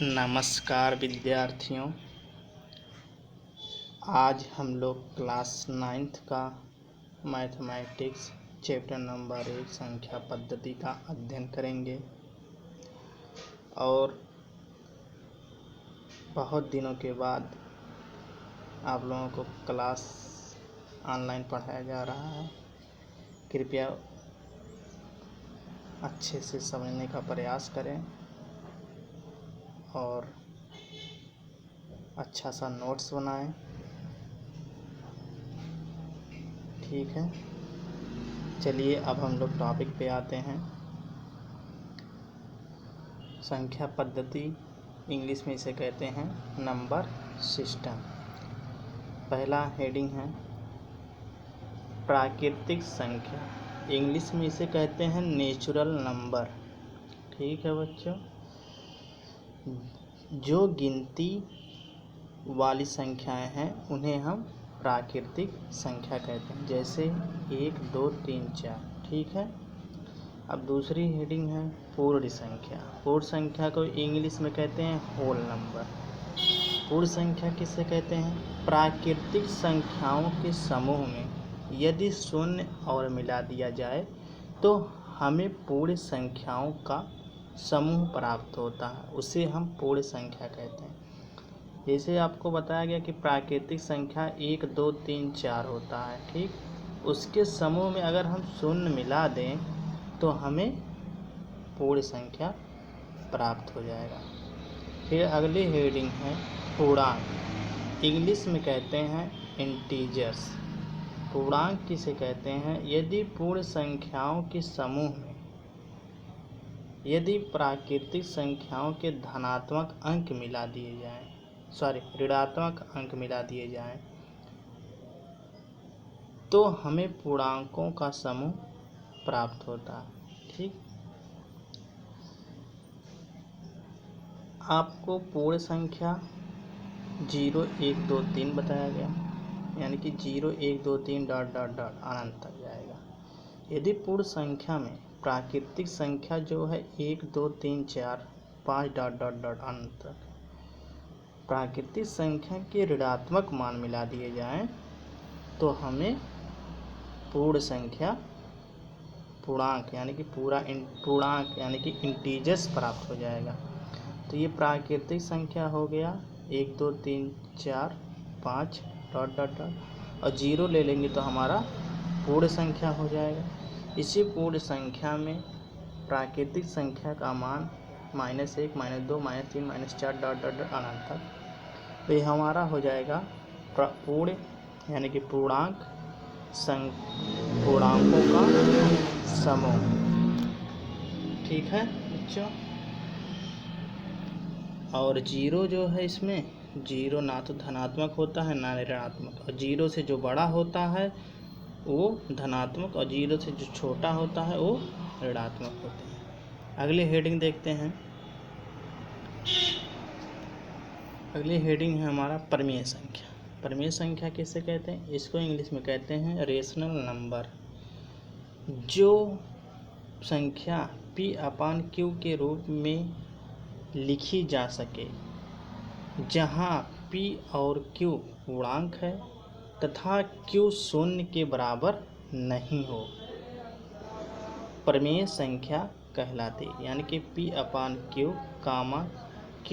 नमस्कार विद्यार्थियों। आज हम लोग क्लास 9th का मैथमेटिक्स चैप्टर नंबर 1 संख्या पद्धति का अध्ययन करेंगे। और बहुत दिनों के बाद आप लोगों को क्लास ऑनलाइन पढ़ाया जा रहा है। कृपया अच्छे से समझने का प्रयास करें और अच्छा सा नोट्स बनाएं। ठीक है, चलिए अब हम लोग टॉपिक पे आते हैं। संख्या पद्धति इंग्लिश में इसे कहते हैं नंबर सिस्टम। पहला हेडिंग है प्राकृतिक संख्या, इंग्लिश में इसे कहते हैं नेचुरल नंबर। ठीक है बच्चों, जो गिनती वाली संख्याएं हैं उन्हें हम प्राकृतिक संख्या कहते हैं, जैसे 1 2 3 4। ठीक है, अब दूसरी हेडिंग है पूर्ण संख्या। पूर्ण संख्या को इंग्लिश में कहते हैं होल नंबर। पूर्ण संख्या किसे कहते हैं? प्राकृतिक संख्याओं के समूह में यदि शून्य और मिला दिया जाए तो हमें पूर्ण संख्याओं का समूह प्राप्त होता है, उसे हम पूर्ण संख्या कहते हैं। जैसे आपको बताया गया कि प्राकृतिक संख्या 1 2 3 4 होता है। ठीक, उसके समूह में अगर हम शून्य मिला दें तो हमें पूर्ण संख्या प्राप्त हो जाएगा। फिर अगली हेडिंग है पूर्णांक, इंग्लिश में कहते हैं इंटीजर्स। पूर्णांक किसे कहते हैं? यदि पूर्ण संख्याओं के समूह में यदि प्राकृतिक संख्याओं के धनात्मक अंक मिला दिए जाएं, ऋणात्मक अंक मिला दिए जाएं, तो हमें पूर्णांकों का समूह प्राप्त होता है। ठीक, आपको पूर्ण संख्या 0 1 2 3 बताया गया, यानी कि 0 1 2 3 डॉट डॉट डॉट अनंत तक जाएगा। यदि पूर्ण संख्या में प्राकृतिक संख्या जो है 1 2 3 4 5 डॉट डॉट डॉट अनंत तक, प्राकृतिक संख्या के ऋणात्मक मान मिला दिए जाएं तो हमें पूर्ण संख्या पूर्णांक यानी कि इंटीजर्स प्राप्त हो जाएगा। तो ये प्राकृतिक संख्या हो गया 1 2 3 4 5 डॉट डॉट डॉट, और 0 ले लेंगे तो हमारा पूर्ण संख्या हो जाएगा। इसी पूर्ण संख्या में प्राकृतिक संख्या का मान -1 -2 -3 -4 डॉट डॉट डॉट अनंत तक, तो ये हमारा हो जाएगा पूर्ण यानी कि पूर्णांकों का समूह। ठीक है बच्चों, और 0 जो है इसमें 0 ना तो धनात्मक होता है ना ऋणात्मक, और 0 से जो बड़ा होता है वो धनात्मक और 0 से जो छोटा होता है वो ऋणात्मक होते हैं। अगली हेडिंग देखते हैं। अगली हेडिंग है हमारा परिमेय संख्या। परिमेय संख्या किसे कहते हैं? इसको इंग्लिश में कहते हैं रेशनल नंबर। जो संख्या P/Q के रूप में लिखी जा सके, जहाँ P और Q पूर्णांक है तथा Q शून्य के बराबर नहीं हो, परिमेय संख्या कहलाती है। यानी कि P/Q, Q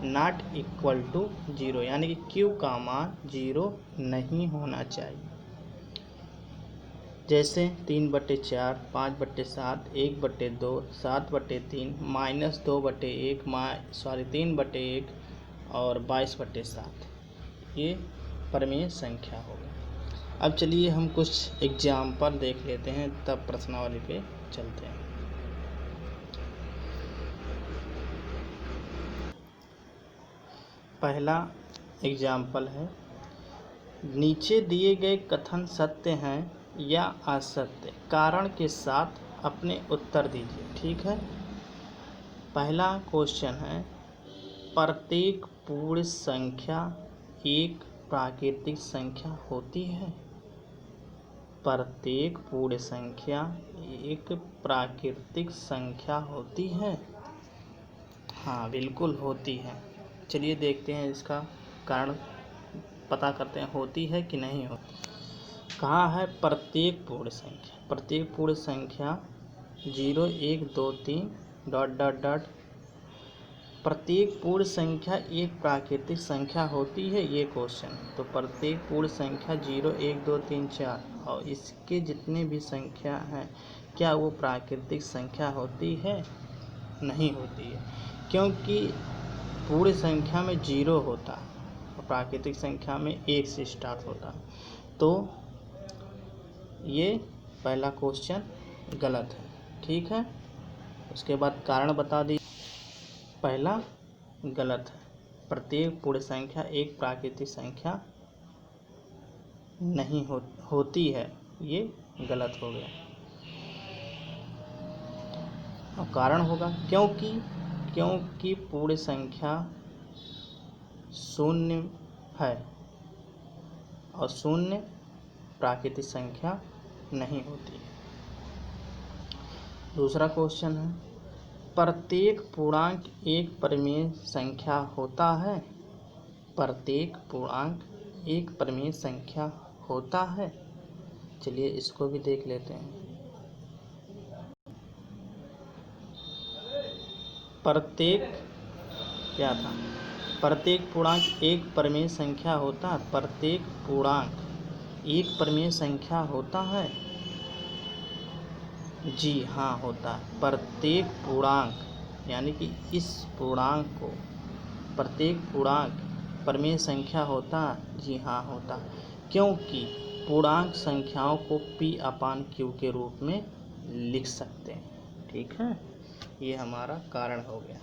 not equal to 0, यानी कि Q का मान 0 नहीं होना चाहिए। जैसे 3/4, 5/7, 1/2, 7/3, -2/1, 3/1 और 22/7, ये परिमेय संख्या होगा। अब चलिए हम कुछ एग्जाम्पल देख लेते हैं, तब प्रश्नावली पे चलते हैं। पहला एग्जाम्पल है, नीचे दिए गए कथन सत्य हैं या असत्य, कारण के साथ अपने उत्तर दीजिए। ठीक है, पहला क्वेश्चन है, प्रत्येक पूर्ण संख्या एक प्राकृतिक संख्या होती है? प्रत्येक पूर्ण संख्या एक प्राकृतिक संख्या होती है? हाँ बिल्कुल होती है। चलिए देखते हैं इसका कारण, पता करते हैं होती है कि नहीं होती। कहाँ है प्रत्येक पूर्ण संख्या, प्रत्येक पूर्ण संख्या 0 1 2 3 ... प्रत्येक पूर्ण संख्या एक प्राकृतिक संख्या होती है, ये क्वेश्चन। तो प्रत्येक पूर्ण संख्या 0 1 2 3 4 और इसके जितने भी संख्या हैं, क्या वो प्राकृतिक संख्या होती है? नहीं होती है, क्योंकि पूर्ण संख्या में 0 होता है और प्राकृतिक संख्या में 1 से स्टार्ट होता है। तो ये पहला क्वेश्चन गलत है, ठीक है। उसके बाद कारण बता दी। पहला गलत है, प्रत्येक पूर्ण संख्या एक प्राकृतिक संख्या नहीं होती है, ये गलत हो गया। और कारण होगा क्योंकि पूर्ण संख्या शून्य है और शून्य प्राकृतिक संख्या नहीं होती है। दूसरा क्वेश्चन है, प्रत्येक पूर्णांक एक परिमेय संख्या होता है? प्रत्येक पूर्णांक एक परिमेय संख्या होता है। चलिए इसको भी देख लेते हैं। प्रत्येक क्या था? प्रत्येक पूर्णांक एक परिमेय संख्या होता है। प्रत्येक पूर्णांक एक परिमेय संख्या होता है। जी हाँ, होता है। प्रत्येक पूर्णांक यानी कि इस पूर्णांक को प्रत्येक पूर्णांक परिमेय संख्या होता है। जी हाँ, होता है, क्योंकि पूर्णांक संख्याओं को P/Q के रूप में लिख सकते हैं। ठीक है, ये हमारा कारण हो गया।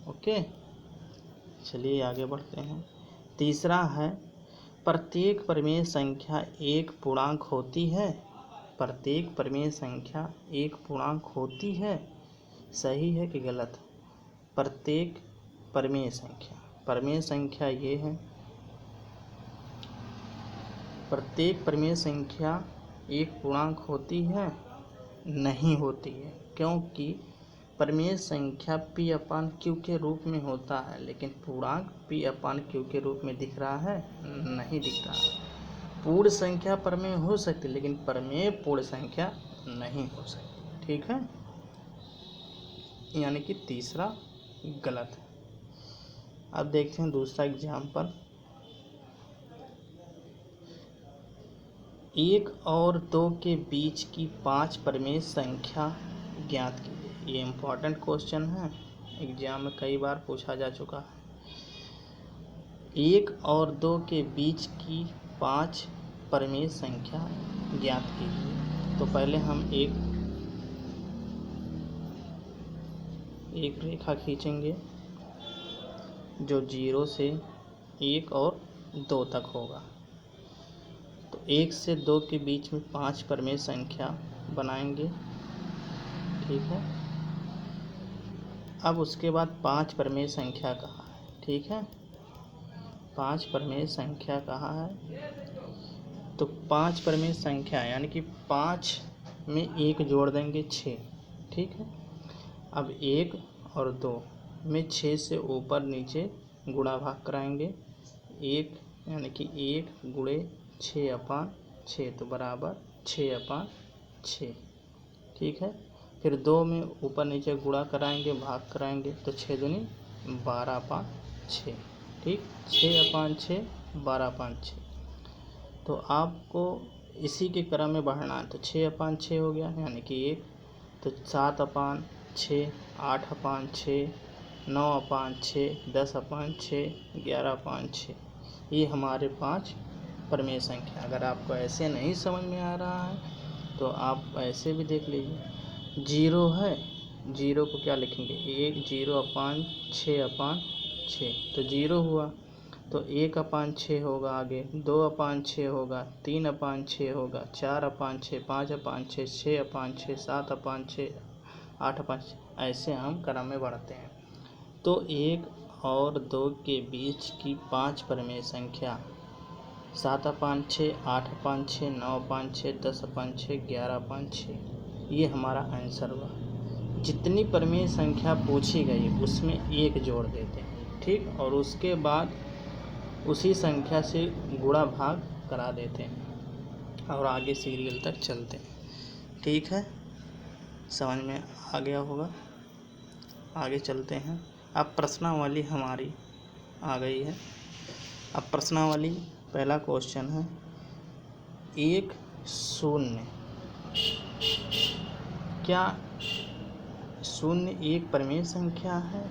ओके, चलिए आगे बढ़ते हैं। तीसरा है, प्रत्येक परिमेय संख्या एक पूर्णांक होती है। प्रत्येक परिमेय संख्या एक पूर्णांक होती है। सही है कि गलत? प्रत्येक परिमेय संख्या ये है, प्रत्येक परिमेय संख्या एक पूर्णांक होती है? नहीं होती है, क्योंकि परिमेय संख्या P/Q के रूप में होता है, लेकिन पूर्णांक P/Q के रूप में दिख रहा है? नहीं दिख रहा है। पूर्ण संख्या परिमेय हो सकती है, लेकिन परिमेय पूर्ण संख्या नहीं हो सकती। ठीक है, यानी कि तीसरा गलत है। अब देखते हैं दूसरा एग्जाम्पल। 1 और 2 के बीच की 5 परिमेय संख्या ज्ञात कीजिए। ये इम्पोर्टेंट क्वेश्चन है, एग्जाम में कई बार पूछा जा चुका है। 1 और 2 के बीच की 5 परिमेय संख्या ज्ञात कीजिए। तो पहले हम एक रेखा खींचेंगे जो 0 से 1 और 2 तक होगा। तो 1 से 2 के बीच में 5 परिमेय संख्या बनाएंगे। ठीक है, अब उसके बाद 5 परिमेय संख्या कहाँ है? ठीक है, 5 परिमेय संख्या कहाँ है? तो 5 परिमेय संख्या यानी कि 5 में 1 जोड़ देंगे 6। ठीक है, अब 1 और 2 में 6 से ऊपर नीचे गुणा भाग कराएंगे। 1 यानी कि 1 गुणे 6/6 तो बराबर 6/6। ठीक है, फिर 2 में ऊपर नीचे गुणा कराएंगे, भाग कराएंगे, तो 6 दूनी 12/6। ठीक, 6/6 12/6। तो आपको इसी के क्रम में बढ़ना है। तो 6/6 हो गया, यानी कि 1, तो 7/6 8/6 9/6 10/6 11/6। ये हमारे 5 परिमेय संख्या। अगर आपको ऐसे नहीं समझ में आ रहा है तो आप ऐसे भी देख लीजिए। 0 है, 0 को क्या लिखेंगे? 1 0/6/6 तो 0 हुआ। तो 1/6 होगा, आगे 2/6 होगा, 3/6 होगा, 4/6 5/6 6/6 7/6 8/6। ऐसे हम क्रम में बढ़ते हैं। तो 1 और 2 के बीच की 5 परिमेय संख्या 7/6 8/6 9/6 10/6 11/6। ये हमारा आंसर हुआ। जितनी परिमेय संख्या पूछी गई उसमें एक जोड़ देते हैं, ठीक, और उसके बाद उसी संख्या से गुणा भाग करा देते हैं और आगे सीरियल तक चलते हैं। ठीक है, समझ में आ गया होगा। आगे चलते हैं। अब प्रश्नावली हमारी आ गई है। अब प्रश्नावली पहला क्वेश्चन है, 1 0, क्या 0 एक परिमेय संख्या है?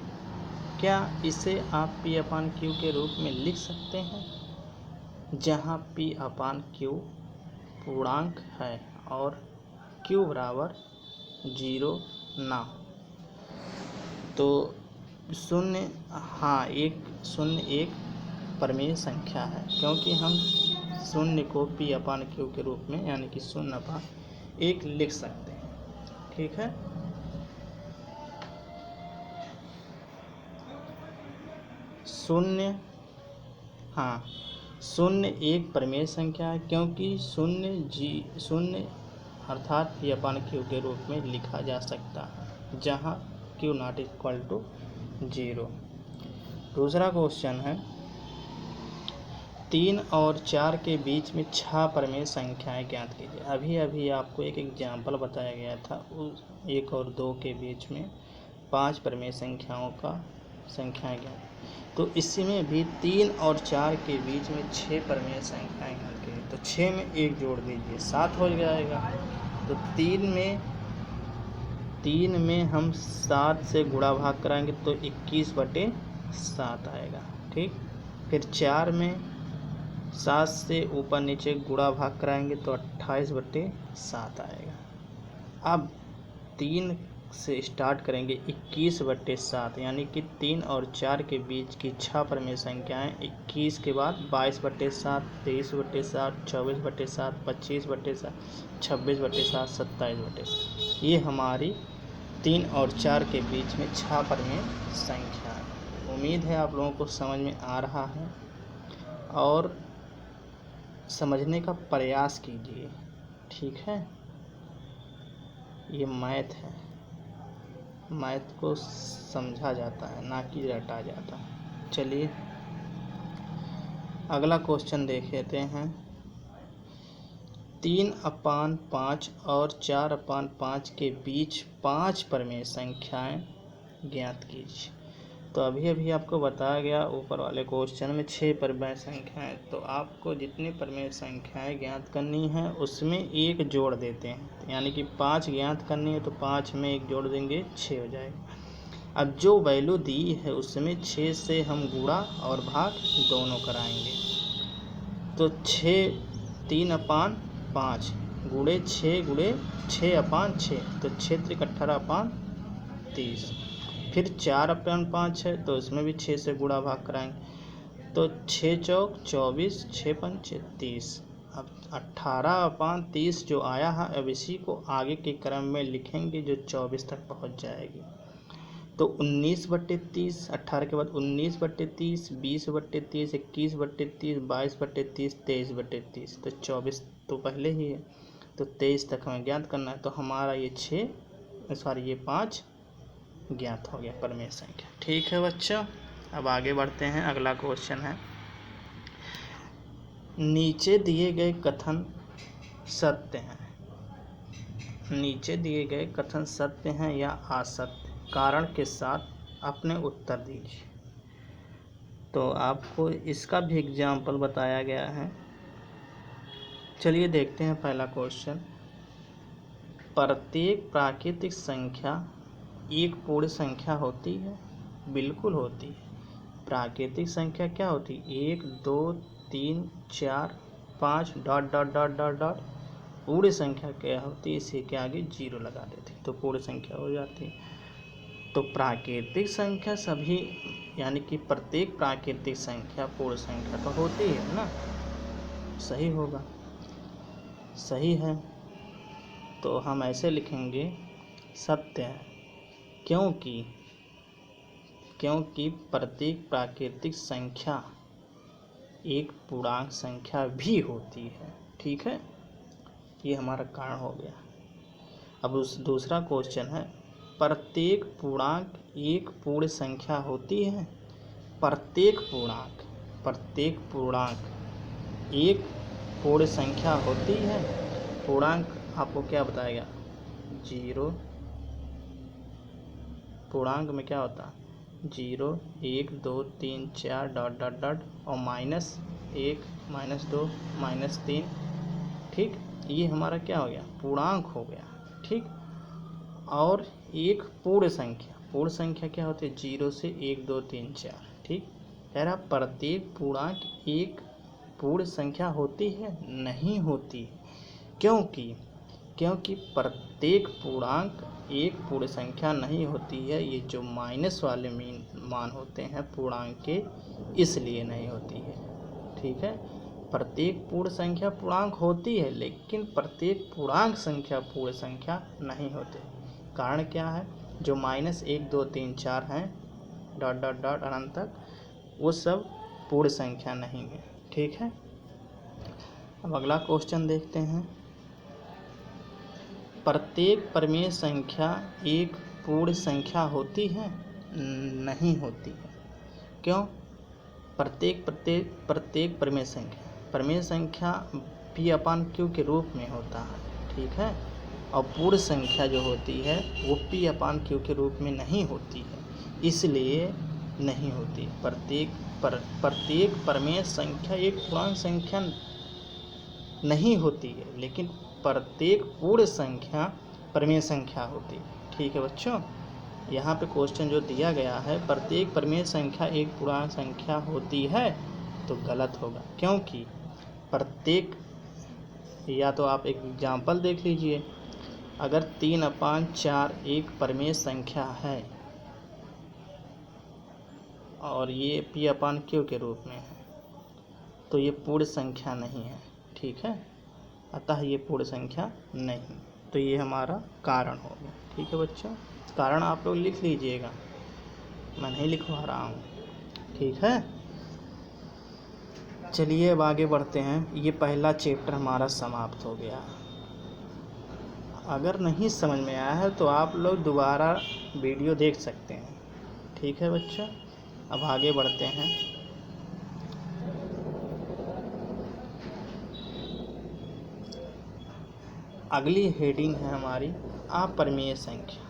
क्या इसे आप P/Q के रूप में लिख सकते हैं, जहाँ P/Q पूर्णांक है और Q बराबर 0 ना हो? तो 0, हाँ, 0 एक परिमेय संख्या है, क्योंकि हम 0 को P/Q के रूप में यानी कि 0/1 लिख सकते हैं। ठीक है, हाँ, 0 एक परिमेय संख्या है, क्योंकि 0 अर्थात P/Q के रूप में लिखा जा सकता है, जहाँ Q ≠ 0। दूसरा क्वेश्चन है, 3 और 4 के बीच में 6 परिमेय संख्याएं ज्ञात कीजिए। अभी आपको एक एग्जाम्पल बताया गया था, उस 1 और 2 के बीच में 5 परिमेय संख्याएं ज्ञात। तो इसमें भी 3 और 4 के बीच में 6 परिमेय संख्याएं ज्ञात कीजिए। तो 6 में 1 जोड़ दीजिए, 7 हो जाएगा। तो 3 में हम 7 से गुणा भाग कराएंगे तो 21/7 आएगा। ठीक, फिर 4 में 7 से ऊपर नीचे गुणा भाग कराएंगे तो 28/7 आएगा। अब 3 से स्टार्ट करेंगे 21/7, यानी कि 3 और 4 के बीच की 6 परिमेय संख्याएं 21 के बाद 22/7, 23/7, 24/7, 25/7, 26/7, 27/7। ये हमारी 3 और 4 के बीच में 6 परिमेय संख्या है। उम्मीद है आप लोगों को समझ में आ रहा है और समझने का प्रयास कीजिए। ठीक है, ये मैथ है, मैथ को समझा जाता है ना कि रटा जाता है। चलिए अगला क्वेश्चन देख लेते हैं। 3/5 और 4/5 के बीच 5 परिमेय संख्याएं ज्ञात कीजिए। तो अभी आपको बताया गया ऊपर वाले क्वेश्चन में 6 परिमेय संख्याएं, तो आपको जितनी परिमेय संख्याएं ज्ञात करनी है उसमें 1 जोड़ देते हैं, यानी कि 5 ज्ञात करनी है तो 5 में 1 जोड़ देंगे, 6 हो जाएगा। अब जो वैल्यू दी है उसमें 6 से हम गुणा और भाग दोनों कराएंगे। तो 3/5 गुणे 6 गुणे 6/6, तो 6 × 18/30। फिर 4/5 है तो इसमें भी 6 से गुणा भाग कराएंगे, तो 6 चौक 24, 6 पंच 30। अब 18/30 जो आया है, अब इसी को आगे के क्रम में लिखेंगे जो 24 तक पहुंच जाएगी। तो 19/30, 18 के बाद 19/30, 20/30, 21/30, 22/30, 23/30। तो 24 तो पहले ही है, तो 23 तक हमें ज्ञात करना है। तो हमारा ये 5 ज्ञात हो गया परिमेय संख्या। ठीक है बच्चों, अब आगे बढ़ते हैं। अगला क्वेश्चन है, नीचे दिए गए कथन सत्य हैं। नीचे दिए गए कथन सत्य हैं या असत्य, कारण के साथ अपने उत्तर दीजिए। तो आपको इसका भी एग्जाम्पल बताया गया है। चलिए देखते हैं पहला क्वेश्चन। प्रत्येक प्राकृतिक संख्या एक पूर्ण संख्या होती है? बिल्कुल होती है। प्राकृतिक संख्या क्या होती है? 1 2 3 4 5 ... पूर्ण संख्या क्या होती है? इसी के आगे 0 लगा देते तो पूर्ण संख्या हो जाती है। तो प्राकृतिक संख्या सभी, यानी कि प्रत्येक प्राकृतिक संख्या पूर्ण संख्या तो होती है ना, सही होगा, सही है। तो हम ऐसे लिखेंगे सत्य है, क्योंकि प्रत्येक प्राकृतिक संख्या एक पूर्णांक संख्या भी होती है। ठीक है, ये हमारा कारण हो गया। अब दूसरा क्वेश्चन है, प्रत्येक पूर्णांक एक पूर्ण संख्या होती है? प्रत्येक पूर्णांक एक पूर्ण संख्या होती है? पूर्णांक आपको क्या बताएगा? 0, पूर्णांक में क्या होता है? 0, 1, 2, 3, 4 डॉट डॉट डॉट और -1, -2, -3। ठीक, ये हमारा क्या हो गया? पूर्णांक हो गया। ठीक, और एक पूर्ण संख्या क्या होती है? 0 से 1, 2, 3, 4। ठीक, कह रहा प्रत्येक पूर्णांक एक पूर्ण संख्या होती है? नहीं होती। क्योंकि प्रत्येक पूर्णांक एक पूर्ण संख्या नहीं होती है। ये जो माइनस वाले मान होते हैं पूर्णांक के, इसलिए नहीं होती है। ठीक है, प्रत्येक पूर्ण संख्या पूर्णांक होती है, लेकिन प्रत्येक पूर्णांक संख्या पूर्ण संख्या नहीं होती। कारण क्या है? जो -1, 2, 3, 4 हैं डॉट डॉट डॉट अनंत तक, वो सब पूर्ण संख्या नहीं है। ठीक है, अब अगला क्वेश्चन देखते हैं। प्रत्येक परिमेय संख्या एक पूर्ण संख्या होती है? नहीं होती है। क्यों? प्रत्येक परिमेय संख्या P/Q के रूप में होता है। ठीक है, और पूर्ण संख्या जो होती है वो P/Q के रूप में नहीं होती है, इसलिए नहीं होती। प्रत्येक परिमेय संख्या एक पूर्णांक संख्या नहीं होती है, लेकिन प्रत्येक पूर्ण संख्या परिमेय संख्या होती है। ठीक है बच्चों, यहाँ पे क्वेश्चन जो दिया गया है प्रत्येक परिमेय संख्या एक पूर्णांक संख्या होती है, तो गलत होगा। क्योंकि प्रत्येक, या तो आप एक एग्जाम्पल देख लीजिए, अगर 3/4 एक परिमेय संख्या है और ये P/Q के रूप में है, तो ये पूर्ण संख्या नहीं है। ठीक है, अतः ये पूर्ण संख्या नहीं, तो ये हमारा कारण हो गया। ठीक है बच्चों, कारण आप लोग लिख लीजिएगा, मैं नहीं लिखवा रहा हूँ। ठीक है, चलिए अब आगे बढ़ते हैं। ये पहला चैप्टर हमारा समाप्त हो गया। अगर नहीं समझ में आया है तो आप लोग दोबारा वीडियो देख सकते हैं। ठीक है बच्चों, अब आगे बढ़ते हैं। अगली हेडिंग है हमारी अपरिमेय संख्या,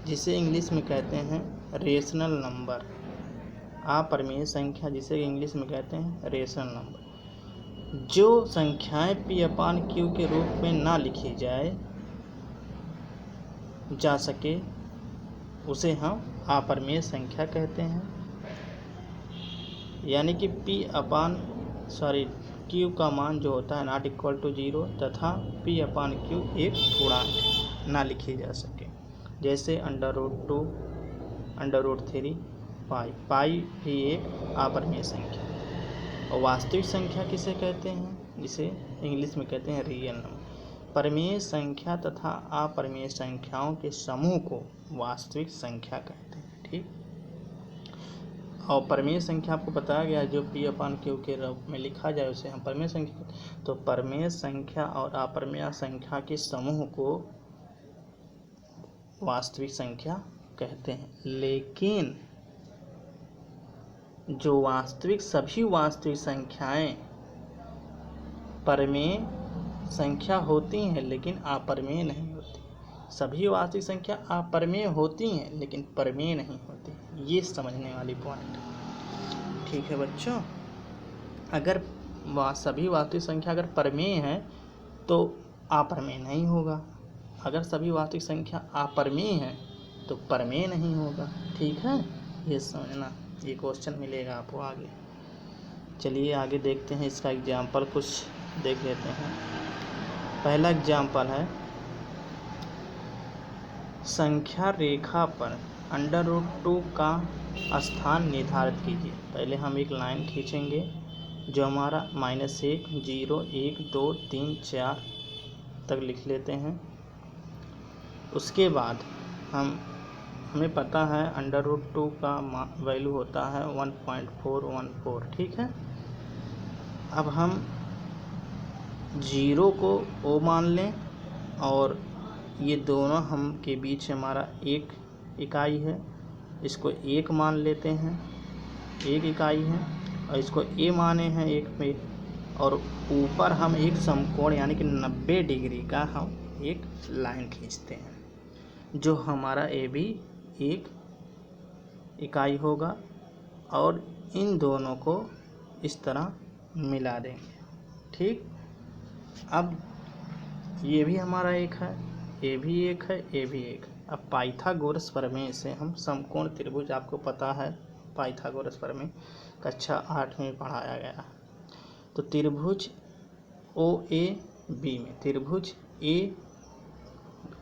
जिसे इंग्लिश में कहते हैं रेशनल नंबर। अपरिमेय संख्या जिसे इंग्लिश में कहते हैं रेशनल नंबर। जो संख्याएं P/Q के रूप में ना लिखी जा सके उसे हम अपरिमेय संख्या कहते हैं। यानी कि Q का मान जो होता है ≠0 तथा P/Q एक पूर्णांक ना लिखी जा सके, जैसे √2, √3, पाई भी एक अपरिमेय संख्या। और वास्तविक संख्या किसे कहते हैं? जिसे इंग्लिश में कहते हैं रियल नंबर। परिमेय संख्या तथा अपरिमेय संख्याओं के समूह को वास्तविक संख्या कहते हैं। ठीक, और परिमेय संख्या आपको बताया गया, जो P/Q के रूप में लिखा जाए उसे हम परिमेय संख्या। तो परिमेय संख्या और अपरिमेय संख्या के समूह को वास्तविक संख्या कहते हैं। लेकिन जो सभी वास्तविक संख्याएं परिमेय संख्या होती हैं लेकिन अपरिमेय नहीं होती। सभी वास्तविक संख्या अपरिमेय होती हैं लेकिन परिमेय नहीं होती। ये समझने वाली पॉइंट। ठीक है बच्चों, अगर सभी वास्तविक संख्या अगर परिमेय है तो अपरिमेय नहीं होगा। अगर सभी वास्तविक संख्या अपरिमेय है तो परिमेय नहीं होगा। ठीक है, ये समझना, ये क्वेश्चन मिलेगा आपको आगे। चलिए आगे देखते हैं, इसका एग्जाम्पल कुछ देख लेते हैं। पहला एग्जाम्पल है, संख्या रेखा पर √2 का स्थान निर्धारित कीजिए। पहले हम एक लाइन खींचेंगे जो हमारा -1, 0, 1, 2, 3, 4 तक लिख लेते हैं। उसके बाद हमें पता है √2 का वैल्यू होता है 1.414। ठीक है, अब हम 0 को O मान लें और ये दोनों हम के बीच हमारा एक इकाई है, इसको 1 मान लेते हैं, 1 इकाई है, और इसको ए माने हैं 1 पे, और ऊपर हम एक समकोण यानी कि 90 डिग्री का हम एक लाइन खींचते हैं जो हमारा ए बी 1 इकाई होगा, और इन दोनों को इस तरह मिला देंगे। ठीक, अब ये भी हमारा एक है, ए भी एक है, ए भी एक। अब पाइथागोरस प्रमेय से हम समकोण त्रिभुज, आपको पता है पाइथागोरस प्रमेय कक्षा 8 में पढ़ाया गया। तो त्रिभुज ओ ए बी में, त्रिभुज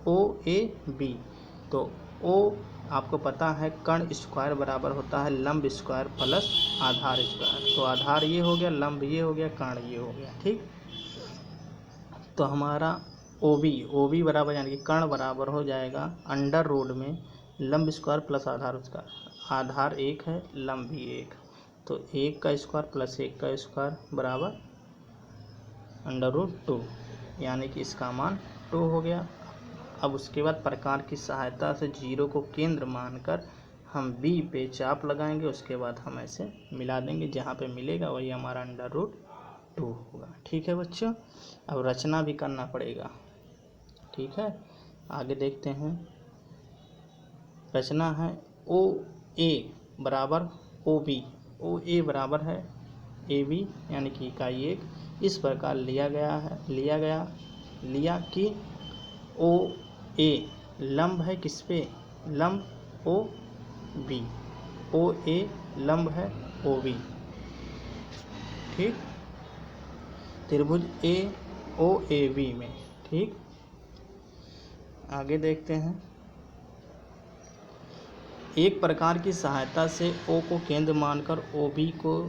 ओ ए बी, तो ओ आपको पता है कर्ण स्क्वायर बराबर होता है लंब स्क्वायर प्लस आधार स्क्वायर। तो आधार ये हो गया, लंब ये हो गया, कर्ण ये हो गया। ठीक, तो हमारा ओ बी बराबर यानी कि कर्ण बराबर हो जाएगा अंडर रूट में लंब स्क्वायर प्लस आधार स्क्वायर। आधार 1 है, लंब भी 1, तो 1 का स्क्वायर प्लस 1 का स्क्वायर बराबर अंडर रूट 2, यानी कि इसका मान 2 हो गया। अब उसके बाद प्रकार की सहायता से 0 को केंद्र मानकर हम बी पे चाप लगाएंगे, उसके बाद हम ऐसे मिला देंगे, जहाँ पे मिलेगा वही हमारा अंडर रूट 2 होगा। ठीक है बच्चों, अब रचना भी करना पड़ेगा। ठीक है, आगे देखते हैं। रचना है ओ ए बराबर ओ बी, ओ ए बराबर है ए बी यानी कि इकाई 1। इस प्रकार लिया कि ओ ए लंब है किस पे, लंब ओ बी, ओ ए लंब है ओ बी। ठीक, त्रिभुज ए ओ ए बी में। ठीक, आगे देखते हैं। एक प्रकार की सहायता से ओ को केंद्र मानकर ओ बी को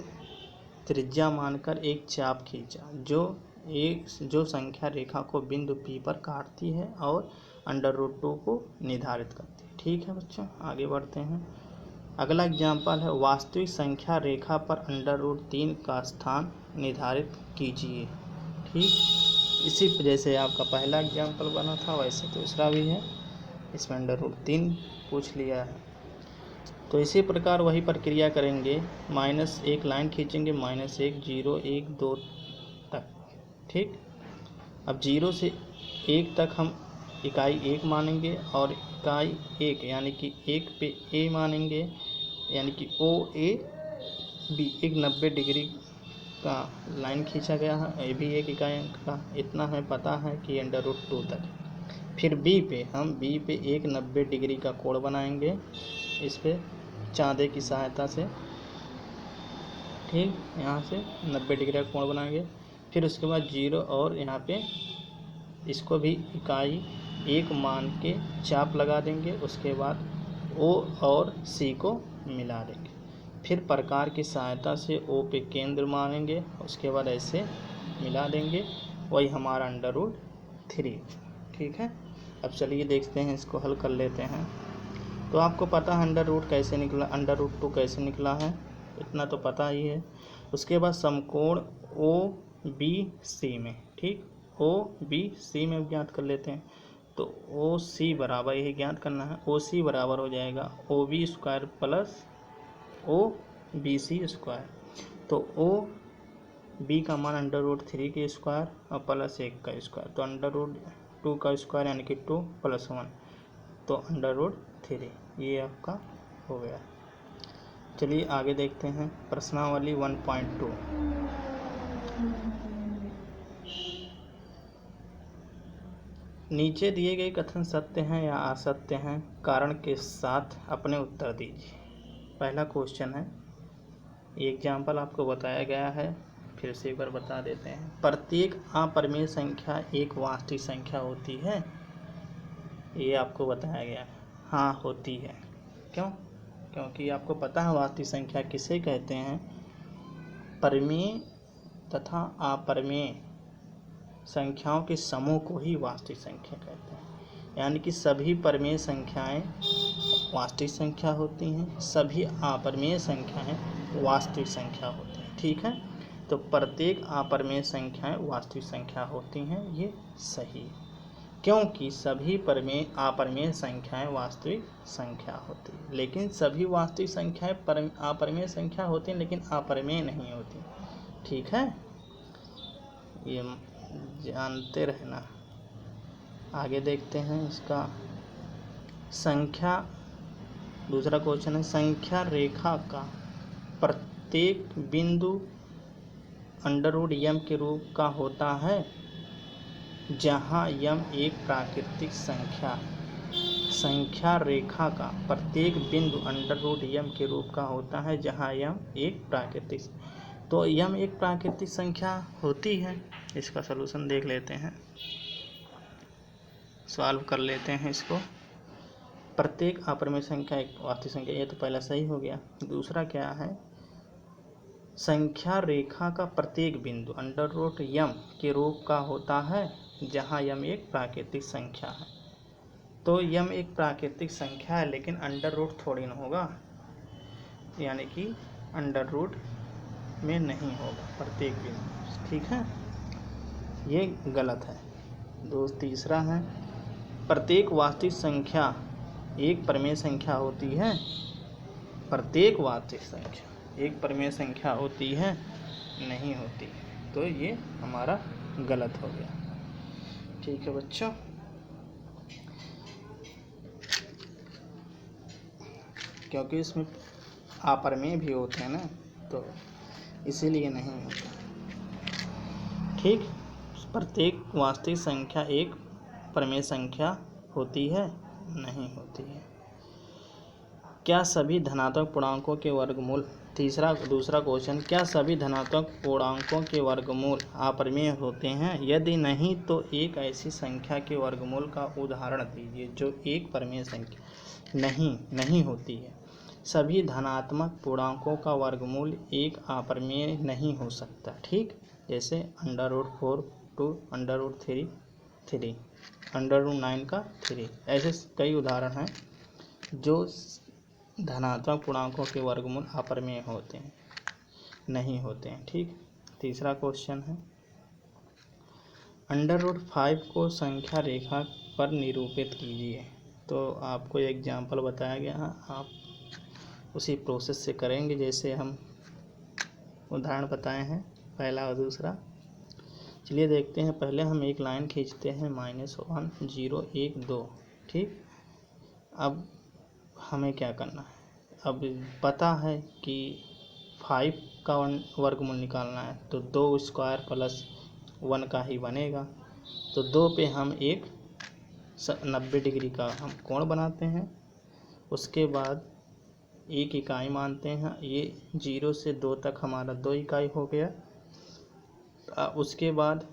त्रिज्या मानकर एक चाप खींचा जो संख्या रेखा को बिंदु पी पर काटती है और अंडर रूट 2 को निर्धारित करती है। ठीक है बच्चों, आगे बढ़ते हैं। अगला एग्जाम्पल है वास्तविक संख्या रेखा पर अंडर रूट 3 का स्थान निर्धारित कीजिए। ठीक, इसी जैसे आपका पहला एग्जाम्पल बना था वैसे दूसरा भी है, इसमें अंडर रूट 3 पूछ लिया है। तो इसी प्रकार वही प्रक्रिया करेंगे, -1 लाइन खींचेंगे, -1 0 1 2 तक। ठीक, अब 0 से 1 तक हम इकाई 1 मानेंगे, और इकाई 1 यानी कि 1 पे ए मानेंगे, यानी कि ओ ए बी एक 90 डिग्री का लाइन खींचा गया है, ए भी एक इकाई का, इतना हमें पता है कि अंडर रूट 2 तक। फिर बी पे एक 90 डिग्री का कोण बनाएंगे, इस पे चांदे की सहायता से। ठीक, यहाँ से 90 डिग्री का कोण बनाएंगे। फिर उसके बाद 0 और यहाँ पे इसको भी इकाई 1 मान के चाप लगा देंगे, उसके बाद ओ और सी को मिला देंगे। फिर प्रकार की सहायता से ओ पे केंद्र मानेंगे, उसके बाद ऐसे मिला देंगे, वही हमारा अंडर रूट 3। ठीक है, अब चलिए देखते हैं, इसको हल कर लेते हैं। तो आपको पता है अंडर रूट कैसे निकला, अंडर रूट 2 कैसे निकला है, इतना तो पता ही है। उसके बाद समकोण ओ बी सी में, ठीक, ओ बी सी में ज्ञात कर लेते हैं। तो ओ सी बराबर, यही ज्ञात करना है, ओ सी बराबर हो जाएगा O B square plus O B C square. तो ओ बी का मान अंडर रूट 3 के स्क्वायर और प्लस 1 का स्क्वायर, तो अंडर रूट 2 का स्क्वायर यानी कि 2 + 1, तो अंडर रूट 3, ये आपका हो गया। चलिए आगे देखते हैं प्रश्नावली 1.2। नीचे दिए गए कथन सत्य हैं या असत्य हैं, कारण के साथ अपने उत्तर दीजिए। पहला क्वेश्चन है, एग्जाम्पल आपको बताया गया है, फिर से एक बार बता देते हैं। प्रत्येक अपरिमेय संख्या एक वास्तविक संख्या होती है, ये आपको बताया गया है। हाँ होती है, क्यों? क्योंकि आपको पता है वास्तविक संख्या किसे कहते हैं, परिमेय तथा अपरिमेय संख्याओं के समूह को ही वास्तविक संख्या कहते हैं। यानी कि सभी परिमेय संख्याएं वास्तविक संख्या होती हैं, सभी अपरिमेय संख्याएं वास्तविक संख्या होती हैं। ठीक है, तो प्रत्येक अपरिमेय संख्याएं वास्तविक संख्या होती हैं, ये सही है। क्योंकि सभी अपरिमेय संख्याएं वास्तविक संख्या होती है। लेकिन सभी वास्तविक संख्याएं अपरिमेय संख्या होती हैं, लेकिन अपरिमेय नहीं होती। ठीक है, ये जानते रहना। आगे देखते हैं इसका संख्या। दूसरा क्वेश्चन है, संख्या रेखा का प्रत्येक बिंदु √m के रूप का होता है जहां m एक प्राकृतिक संख्या है। संख्या रेखा का प्रत्येक बिंदु √m के रूप का होता है जहां m एक प्राकृतिक, तो m एक प्राकृतिक संख्या होती है। इसका सलूशन देख लेते हैं, सॉल्व कर लेते हैं इसको। प्रत्येक अपरिमेय संख्या एक वास्तविक संख्या, ये तो पहला सही हो गया। दूसरा क्या है, संख्या रेखा का प्रत्येक बिंदु √m के रूप का होता है जहां m एक प्राकृतिक संख्या है। तो m एक प्राकृतिक संख्या है, लेकिन अंडर रूट थोड़ी ना होगा, यानी कि अंडर रूट में नहीं होगा प्रत्येक बिंदु। ठीक है, ये गलत है। तीसरा है, प्रत्येक वास्तविक संख्या एक परिमेय संख्या होती है। प्रत्येक वास्तविक संख्या एक परिमेय संख्या होती है, नहीं होती। तो ये हमारा गलत हो गया। ठीक है बच्चों, क्योंकि इसमें अपरिमेय भी होते हैं ना, तो इसीलिए नहीं होता। ठीक, प्रत्येक वास्तविक संख्या एक परिमेय संख्या होती है, नहीं होती है। क्या सभी धनात्मक पूर्णांकों के वर्गमूल, दूसरा क्वेश्चन, क्या सभी धनात्मक पूर्णांकों के वर्गमूल अपरिमेय होते हैं? यदि नहीं तो एक ऐसी संख्या के वर्गमूल का उदाहरण दीजिए जो एक परिमेय संख्या नहीं होती है। सभी धनात्मक पूर्णांकों का वर्गमूल एक अपरिमेय नहीं हो सकता। ठीक, जैसे √4 to √3, 3 √9 का 3, ऐसे कई उदाहरण हैं जो धनात्मक पूर्णांकों के वर्गमूल अपरिमेय होते हैं, नहीं होते हैं। ठीक, तीसरा क्वेश्चन है, √5 को संख्या रेखा पर निरूपित कीजिए। तो आपको एग्जाम्पल बताया गया है, आप उसी प्रोसेस से करेंगे जैसे हम उदाहरण बताए हैं, पहला और दूसरा। चलिए देखते हैं। पहले हम एक लाइन खींचते हैं, -1 0 1 2। ठीक, अब हमें क्या करना है, अब पता है कि 5 का वर्गमूल निकालना है, तो 2 स्क्वायर प्लस 1 का ही बनेगा। तो 2 पे हम एक 90 डिग्री का हम कोण बनाते हैं। उसके बाद एक इकाई मानते हैं, ये 0 से 2 तक हमारा 2 इकाई हो गया। उसके बाद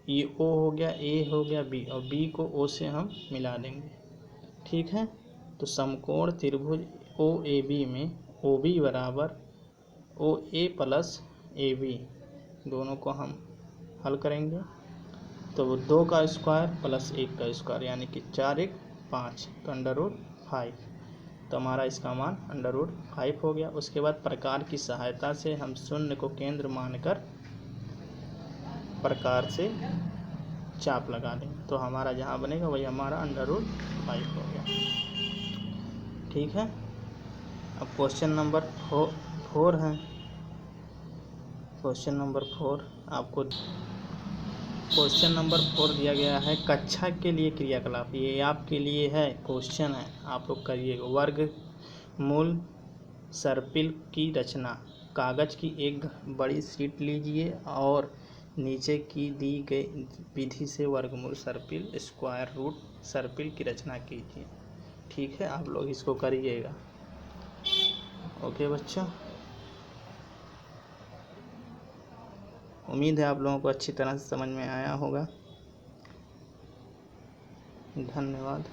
ये O हो गया, A हो गया, B, और B को O से हम मिला देंगे। ठीक है, तो समकोण त्रिभुज OAB में OB बराबर OA प्लस AB, दोनों को हम हल करेंगे। तो 2 का स्क्वायर प्लस 1 का स्क्वायर, यानी कि 4 1 5, तो √5, तो हमारा इसका मान √5 हो गया। उसके बाद प्रकार की सहायता से हम शून्य को केंद्र मानकर प्रकार से चाप लगा देंगे, तो हमारा जहाँ बनेगा वही हमारा √5 हो गया। ठीक है, अब क्वेश्चन नंबर 4 है। क्वेश्चन नंबर 4 आपको क्वेश्चन नंबर 4 दिया गया है, कक्षा के लिए क्रियाकलाप। ये आपके लिए है, क्वेश्चन है, आप लोग करिएगा। वर्गमूल सर्पिल की रचना। कागज़ की एक बड़ी शीट लीजिए और नीचे की दी गई विधि से वर्गमूल सर्पिल, स्क्वायर रूट सर्पिल की रचना कीजिए। ठीक है, आप लोग इसको करिएगा। ओके बच्चों, उम्मीद है आप लोगों को अच्छी तरह से समझ में आया होगा। धन्यवाद।